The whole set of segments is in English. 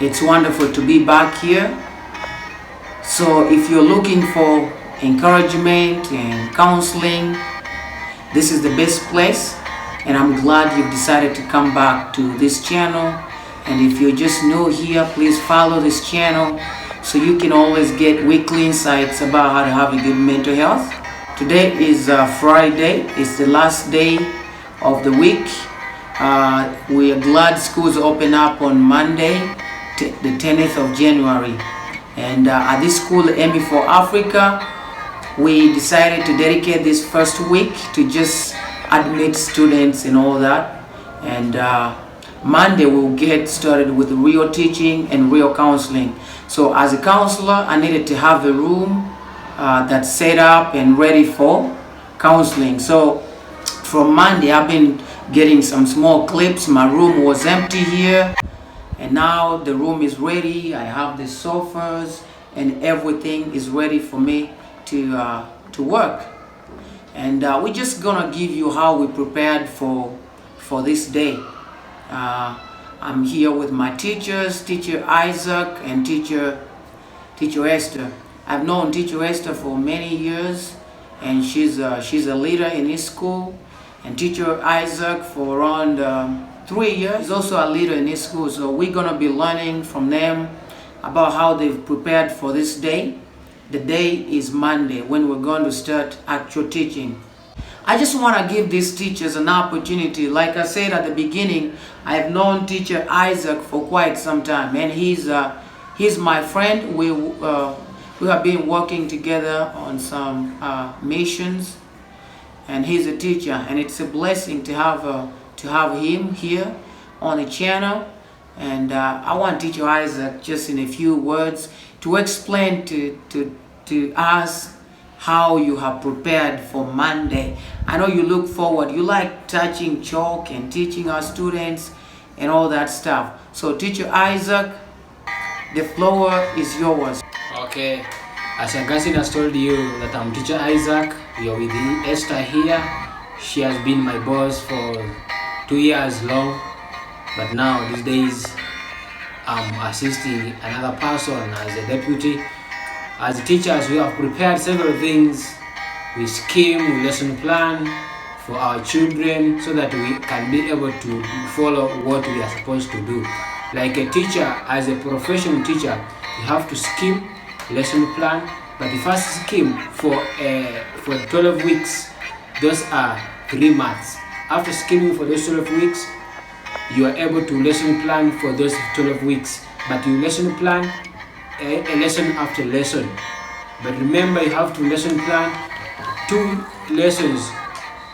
It's wonderful to be back here. So if you're looking for encouragement and counseling, this is the best place, and I'm glad you've decided to come back to this channel. And if you're just new here, please follow this channel so you can always get weekly insights about how to have a good mental health. Today is Friday. It's the last day of the week. We are glad schools open up on Monday, the 10th of January. And at this school, MB for Africa, we decided to dedicate this first week to just admit students and all that. And Monday we'll get started with real teaching and real counseling. So as a counselor, I needed to have a room that's set up and ready for counseling. So from Monday, I've been getting some small clips. My room was empty here, and now the room is ready. I have the sofas and everything is ready for me to work. And we're just gonna give you how we prepared for this day. I'm here with my teachers, Teacher Isaac and Teacher Esther. I've known Teacher Esther for many years, and she's a leader in his school. And Teacher Isaac for around 3 years. He's also a leader in his school. So we're gonna be learning from them about how they've prepared for this day. The day is Monday, when we're going to start actual teaching. I just want to give these teachers an opportunity. Like I said at the beginning, I've known Teacher Isaac for quite some time, and he's my friend. We have been working together on some missions, and he's a teacher, and it's a blessing to have him here on the channel. And I want Teacher Isaac, just in a few words, to explain to us how you have prepared for Monday. I know you look forward, you like touching chalk and teaching our students and all that stuff. So Teacher Isaac, the floor is yours. Okay, as Augustine has told you that I'm Teacher Isaac, you're with Esther here. She has been my boss for 2 years long, but now these days I'm assisting another person as a deputy. As teachers, we have prepared several things. We scheme, we lesson plan for our children so that we can be able to follow what we are supposed to do. Like a teacher, as a professional teacher, you have to scheme, lesson plan, but the first scheme for 12 weeks, those are 3 months. After scheming for those 12 weeks, you are able to lesson plan for those 12 weeks, but you lesson plan a lesson after lesson. But remember, you have to lesson plan 2 lessons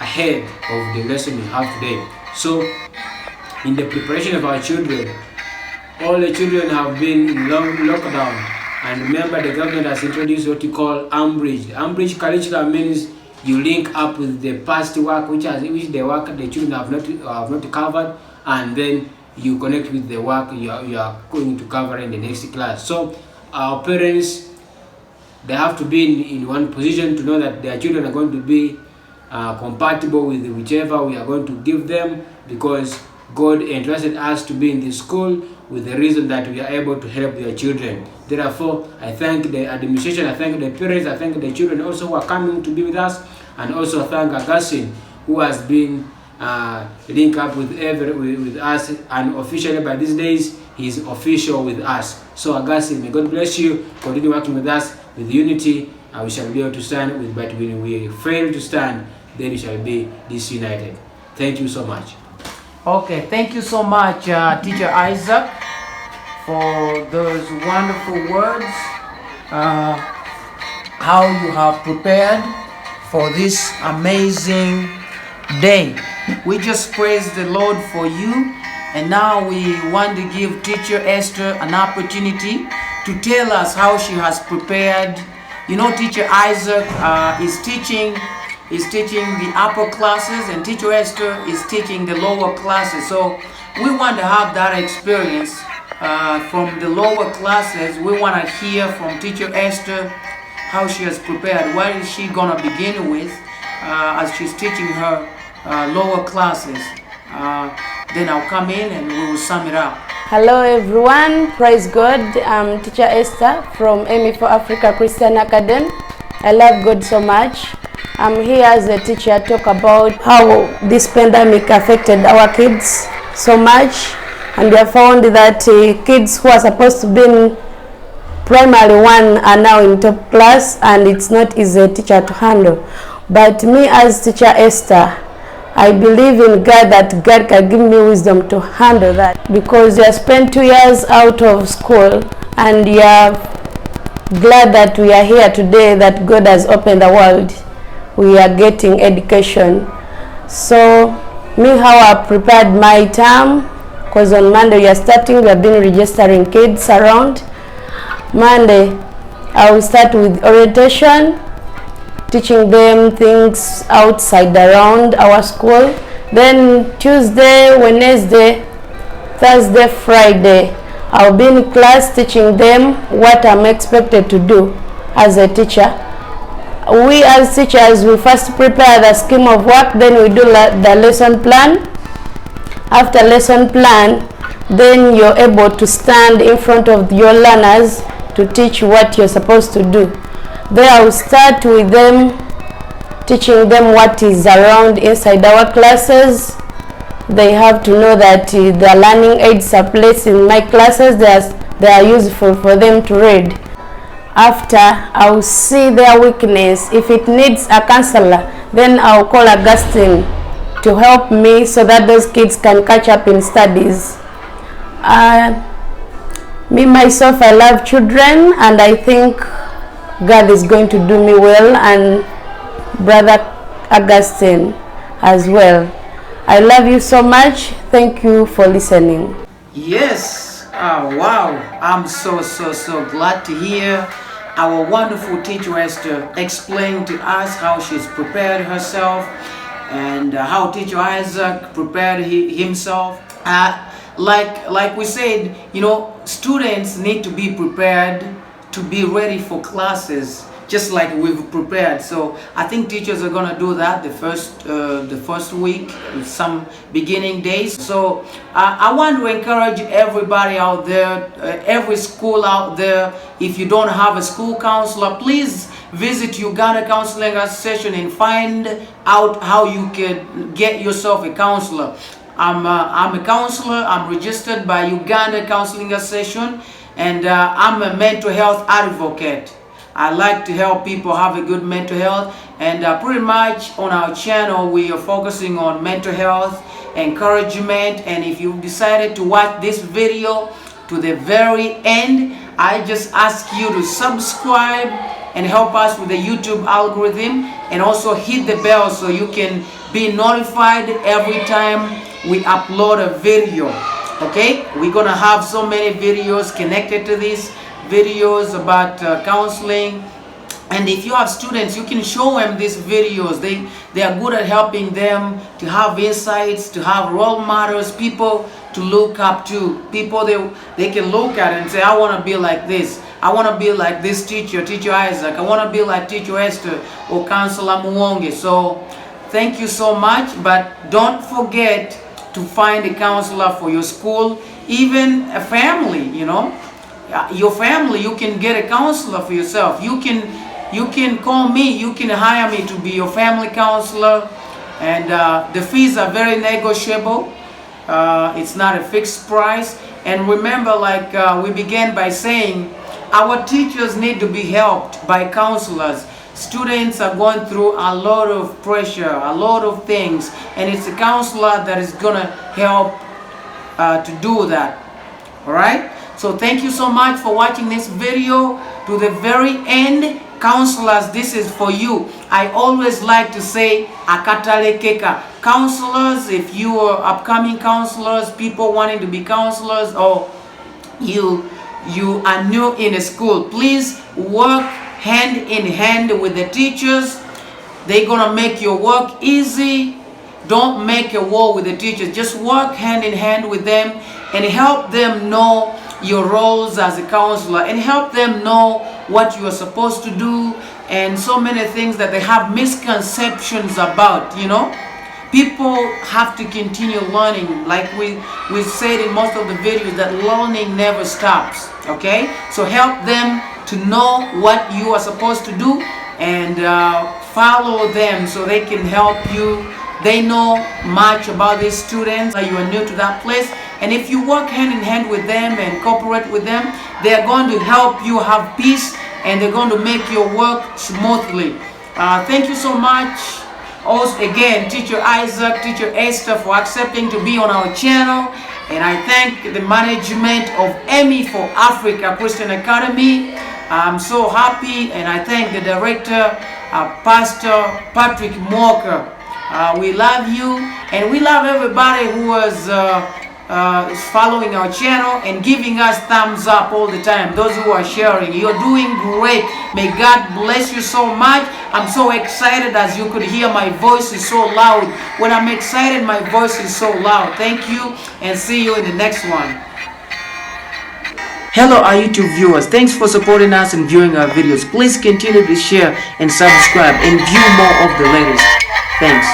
ahead of the lesson you have today. So in the preparation of our children, all the children have been in lockdown, and remember the government has introduced what you call Ambridge. Ambridge curriculum means you link up with the past work which the work the children have not covered, and then you connect with the work you are going to cover in the next class. So our parents, they have to be in one position to know that their children are going to be compatible with whichever we are going to give them, because God entrusted us to be in this school with the reason that we are able to help their children. Therefore, I thank the administration, I thank the parents, I thank the children also who are coming to be with us, and also thank Augustine, who has been linked up with us, and officially by these days he is official with us. So Augustine, may God bless you. Continue working with us with unity, and we shall be able to stand with. But when we fail to stand, then we shall be disunited. Thank you so much. Okay, thank you so much, Teacher Isaac, for those wonderful words. How you have prepared for this amazing day. We just praise the Lord for you. And now we want to give Teacher Esther an opportunity to tell us how she has prepared. You know, Teacher Isaac is teaching the upper classes, and Teacher Esther is teaching the lower classes. So we want to have that experience from the lower classes. We want to hear from Teacher Esther how she has prepared. What is she going to begin with as she's teaching her lower classes? Then I'll come in and we will sum it up. Hello everyone, praise God. I'm Teacher Esther from Amy for Africa Christian Academy. I love God so much. I'm here as a teacher to talk about how this pandemic affected our kids so much, and we have found that kids who are supposed to be in primary one are now in top class, and it's not easy a teacher to handle. But me as Teacher Esther, I believe in God, that God can give me wisdom to handle that, because you have spent 2 years out of school and you are glad that we are here today, that God has opened the world. We are getting education. So me, how I prepared my term, because on Monday we are starting, we have been registering kids around. Monday I will start with orientation, teaching them things outside around our school. Then Tuesday, Wednesday, Thursday, Friday, I'll be in class teaching them what I'm expected to do as a teacher. We as teachers, we first prepare the scheme of work, then we do the lesson plan. After lesson plan, then you're able to stand in front of your learners to teach what you're supposed to do. Then I will start with them, teaching them what is around inside our classes. They have to know that the learning aids are placed in my classes. They are useful for them to read. After, I will see their weakness. If it needs a counselor, then I will call Augustine to help me so that those kids can catch up in studies. Me myself, I love children, and I think God is going to do me well, and Brother Augustine as well. I love you so much. Thank you for listening. Yes, wow, I'm so glad to hear our wonderful teacher Esther explain to us how she's prepared herself, and how teacher Isaac prepared himself. Like we said, you know, students need to be prepared to be ready for classes, just like we've prepared. So I think teachers are gonna do that the first week, some beginning days. So I want to encourage everybody out there, every school out there, if you don't have a school counselor, please visit Uganda Counseling Association and find out how you can get yourself a counselor. I'm a counselor. I'm registered by Uganda Counseling Association, and I'm a mental health advocate. I like to help people have a good mental health, and pretty much on our channel we are focusing on mental health, encouragement. And if you've decided to watch this video to the very end, I just ask you to subscribe and help us with the YouTube algorithm, and also hit the bell so you can be notified every time we upload a video. Okay, we're gonna have so many videos connected to this, videos about counseling. And if you have students, you can show them these videos. They are good at helping them to have insights, to have role models, people to look up to, people they can look at and say, I want to be like this. I want to be like this teacher, Teacher Isaac. I want to be like Teacher Esther or Counselor Muwonge. So thank you so much, but don't forget to find a counselor for your school, even a family, you know. Your family, you can get a counselor for yourself. You can call me, you can hire me to be your family counselor, and the fees are very negotiable. It's not a fixed price. And remember, like we began by saying, our teachers need to be helped by counselors. Students are going through a lot of pressure, a lot of things, and it's a counselor that is gonna help to do that. All right, so thank you so much for watching this video to the very end. Counselors, this is for you. I always like to say akatale keka. Counselors, if you are upcoming counselors, people wanting to be counselors, or you are new in a school, please work hand in hand with the teachers. They're gonna make your work easy. Don't make a war with the teachers. Just work hand in hand with them and help them know your roles as a counselor, and help them know what you are supposed to do, and so many things that they have misconceptions about, you know. people have to continue learning. Like we said in most of the videos, that learning never stops. Okay, so help them to know what you are supposed to do, and follow them so they can help you. They know much about these students. You are new to that place, and if you work hand in hand with them and cooperate with them, they are going to help you have peace, and they're going to make your work smoothly. Thank you so much. Also, again, Teacher Isaac, Teacher Esther, for accepting to be on our channel. And I thank the management of EMI for Africa Christian Academy. I'm so happy, and I thank the director, Pastor Patrick Walker. We love you, and we love everybody who is following our channel and giving us thumbs up all the time. Those who are sharing, you're doing great. May God bless you so much. I'm so excited, as you could hear, my voice is so loud. When I'm excited, my voice is so loud. Thank you, and see you in the next one. Hello, our YouTube viewers. Thanks for supporting us and viewing our videos. Please continue to share and subscribe and view more of the latest. Thanks.